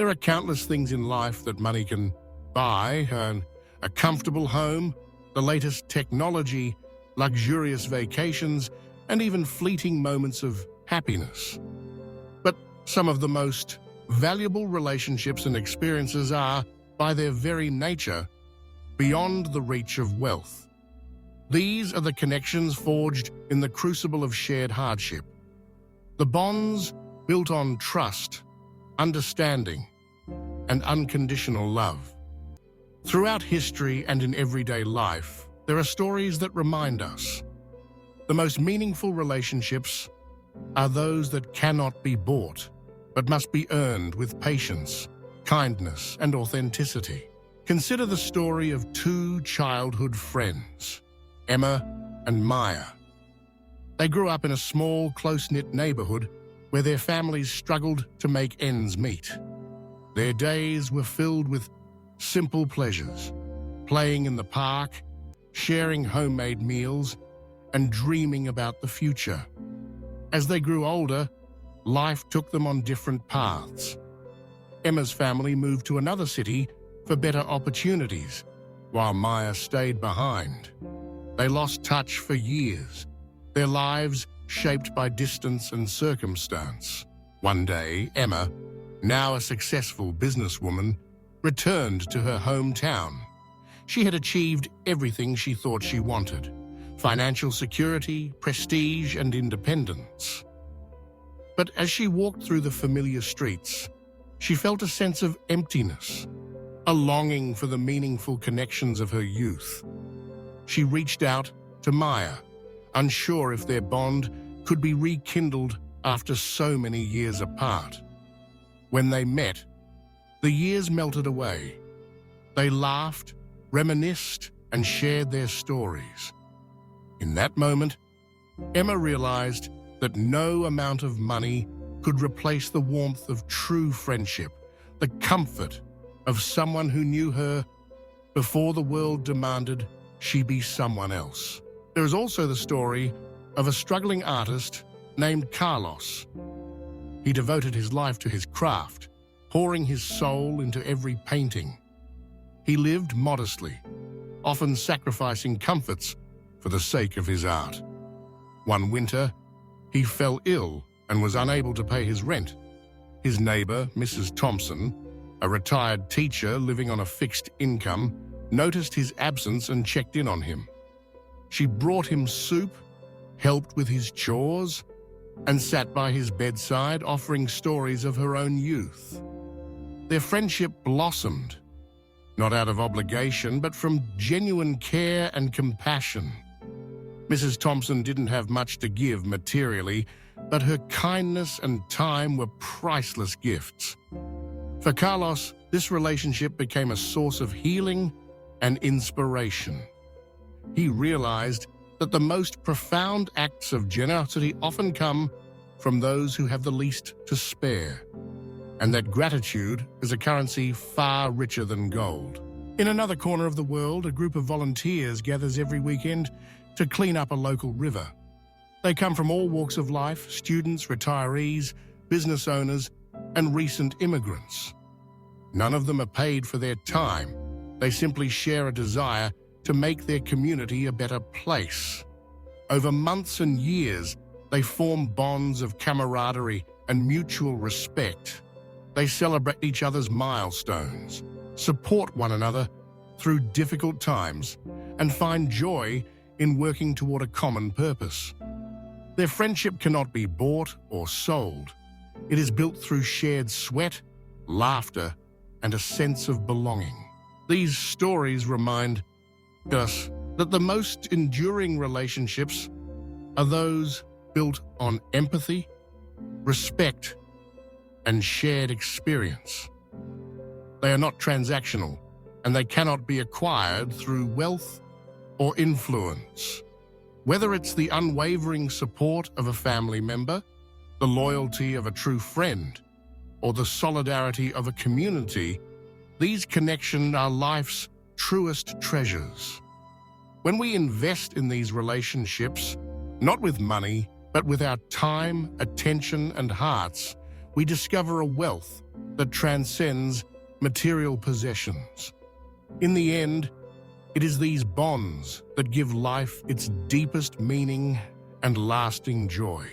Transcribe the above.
There are countless things in life that money can buy, a comfortable home, the latest technology, luxurious vacations, and even fleeting moments of happiness. But some of the most valuable relationships and experiences are, by their very nature, beyond the reach of wealth. These are the connections forged in the crucible of shared hardship. The bonds built on trust, understanding, and unconditional love. Throughout history and in everyday life, there are stories that remind us the most meaningful relationships are those that cannot be bought, but must be earned with patience, kindness, and authenticity. Consider the story of two childhood friends, Emma and Maya. They grew up in a small, close-knit neighborhood where their families struggled to make ends meet. Their days were filled with simple pleasures, playing in the park, sharing homemade meals, and dreaming about the future. As they grew older, life took them on different paths. Emma's family moved to another city for better opportunities, while Maya stayed behind. They lost touch for years, their lives shaped by distance and circumstance. One day, Emma, now a successful businesswoman, returned to her hometown. She had achieved everything she thought she wanted: financial security, prestige, and independence. But as she walked through the familiar streets, she felt a sense of emptiness, a longing for the meaningful connections of her youth. She reached out to Maya, unsure if their bond could be rekindled after so many years apart. When they met, the years melted away. They laughed, reminisced, and shared their stories. In that moment, Emma realized that no amount of money could replace the warmth of true friendship, the comfort of someone who knew her before the world demanded she be someone else. There is also the story of a struggling artist named Carlos. He devoted his life to his craft, pouring his soul into every painting. He lived modestly, often sacrificing comforts for the sake of his art. One winter, he fell ill and was unable to pay his rent. His neighbor, Mrs. Thompson, a retired teacher living on a fixed income, noticed his absence and checked in on him. She brought him soup, helped with his chores, and sat by his bedside offering stories of her own youth. Their friendship blossomed, not out of obligation, but from genuine care and compassion. Mrs. Thompson didn't have much to give materially, but her kindness and time were priceless gifts. For Carlos, this relationship became a source of healing and inspiration. He realized that the most profound acts of generosity often come from those who have the least to spare, and that gratitude is a currency far richer than gold. In another corner of the world, a group of volunteers gathers every weekend to clean up a local river. They come from all walks of life: students, retirees, business owners, and recent immigrants. None of them are paid for their time. They simply share a desire to make their community a better place. Over months and years, they form bonds of camaraderie and mutual respect. They celebrate each other's milestones, support one another through difficult times, and find joy in working toward a common purpose. Their friendship cannot be bought or sold. It is built through shared sweat, laughter, and a sense of belonging. These stories remind us that the most enduring relationships are those built on empathy, respect, and shared experience. They are not transactional, and they cannot be acquired through wealth or influence. Whether it's the unwavering support of a family member, the loyalty of a true friend, or the solidarity of a community, these connections are life's truest treasures. When we invest in these relationships, not with money, but with our time, attention, and hearts, we discover a wealth that transcends material possessions. In the end, it is these bonds that give life its deepest meaning and lasting joy.